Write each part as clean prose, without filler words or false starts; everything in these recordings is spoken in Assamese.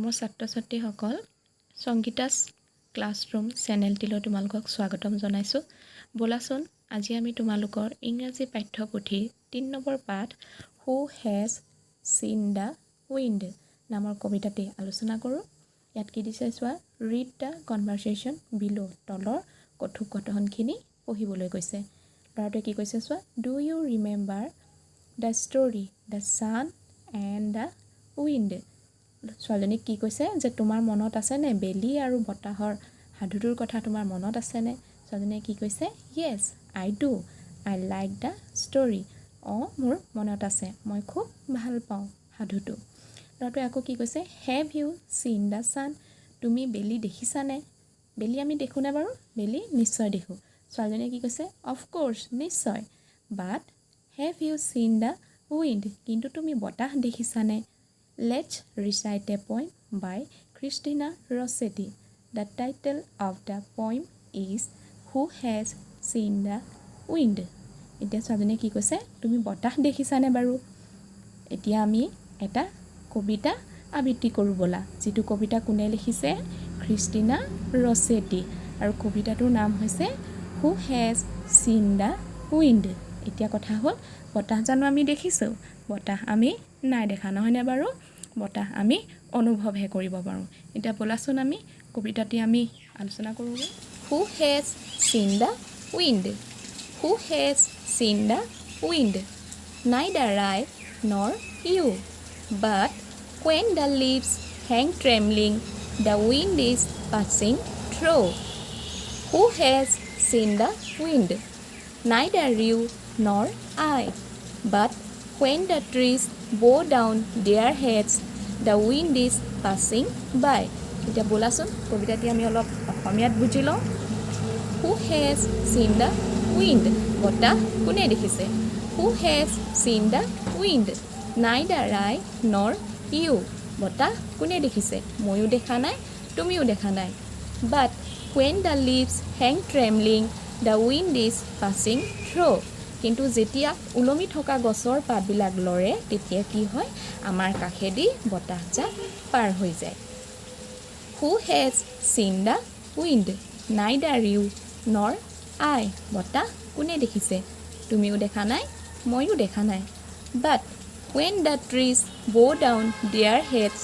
মৰমৰ ছাত্ৰ-ছাত্ৰীসকল সংগীতাস ক্লাছৰুম চেনেলটিলৈ তোমালোকক স্বাগতম জনাইছোঁ। বলাচোন আজি আমি তোমালোকৰ ইংৰাজী পাঠ্যপুথিৰ ৩ নম্বৰ পাঠ who has seen the wind নামৰ কবিতাটি আলোচনা কৰোঁ। ইয়াত কি দিছে চোৱা, ৰিড দ্য কনভাৰচেশ্যন বিলো, তলৰ কথোপকথনখিনি পঢ়িবলৈ কৈছে। ল'ৰাটোৱে কি কৈছে চোৱা, do you remember the story the sun and the wind. ছোৱালীজনীক কি কৈছে যে তোমাৰ মনত আছেনে বেলি আৰু বতাহৰ সাধুটোৰ কথা তোমাৰ মনত আছেনে? ছোৱালীজনীয়ে কি কৈছে, yes I do, I like the story. অঁ মোৰ মনত আছে, মই খুব ভাল পাওঁ সাধুটো। ল'ৰাটোৱে আকৌ কি কৈছে, have you seen the sun, তুমি বেলি দেখিছানে? বেলি আমি দেখোঁনে বাৰু? বেলি নিশ্চয় দেখোঁ। ছোৱালীজনীয়ে কি কৈছে, অফক'ৰ্ছ নিশ্চয়। But have you seen the wind, কিন্তু তুমি বতাহ দেখিছানে? Let's recite a poem by Christina Rossetti. The title of the poem is Who Has Seen the Wind? এতিয়া ছোৱালীজনীয়ে কি কৈছে, তুমি বতাহ দেখিছানে বাৰু? এতিয়া আমি এটা কবিতা আবৃত্তি কৰোঁ ব'লা, যিটো কবিতা কোনে লিখিছে, ক্ৰিষ্টিনা ৰছেটি, আৰু কবিতাটোৰ নাম হৈছে Who Has Seen the Wind? এতিয়া কথা হ'ল, বতাহ জানো আমি দেখিছোঁ? বতাহ আমি নাই দেখা, নহয়নে বাৰু? বতাহ আমি অনুভৱহে কৰিব পাৰোঁ। এতিয়া ব'লাচোন আমি কবিতাটি আমি আলোচনা কৰোঁগৈ। Who has seen the wind, who has seen the wind, neither I nor you, but when the leaves hang trembling, the wind is passing through. Who has seen the wind? Neither you nor I, but when the trees bow down their heads, the wind is passing by. এতিয়া ব'লাচোন কবিতাটি আমি অলপ অসমীয়াত বুজি লওঁ। Who has seen the wind? বতাহ কোনে দেখিছে? Who has seen the wind? Neither I nor you. বতাহ কোনে দেখিছে? ময়ো দেখা নাই, তুমিও দেখা নাই। But when the leaves hang trembling, the wind is passing through. কিন্তু যেতিয়া ওলমি থকা গছৰ পাতবিলাক লৰে, তেতিয়া কি হয়, আমাৰ কাষেদি বতাহজাক পাৰ হৈ যায়। Who has seen the wind? Neither you nor I. বতাহ কোনে দেখিছে? তুমিও দেখা নাই, ময়ো দেখা নাই। But when the trees bow down their heads,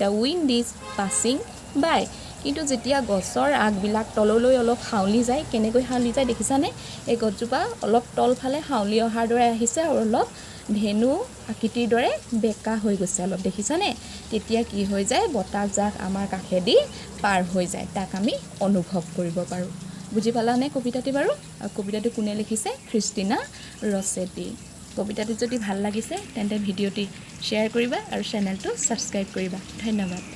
the wind is passing by. কিন্তু যেতিয়া গছৰ আগবিলাক তললৈ অলপ হাউলি যায়, কেনেকৈ হাউলি যায় দেখিছানে? এই গছজোপা অলপ তলফালে হাউলি অহাৰ দৰে আহিছে আৰু অলপ ধেনু আকৃতিৰ দৰে বেকা হৈ গৈছে অলপ, দেখিছানে? তেতিয়া কি হৈ যায়, বতাহজাক আমাৰ কাষেদি পাৰ হৈ যায়, তাক আমি অনুভৱ কৰিব পাৰোঁ। বুজি পালানে কবিতাটি বাৰু? আৰু কবিতাটো কোনে লিখিছে? ক্ৰিষ্টিনা ৰছেটি। কবিতাটো যদি ভাল লাগিছে তেন্তে ভিডিঅ'টি শ্বেয়াৰ কৰিবা আৰু চেনেলটো ছাবস্ক্ৰাইব কৰিবা। ধন্যবাদ।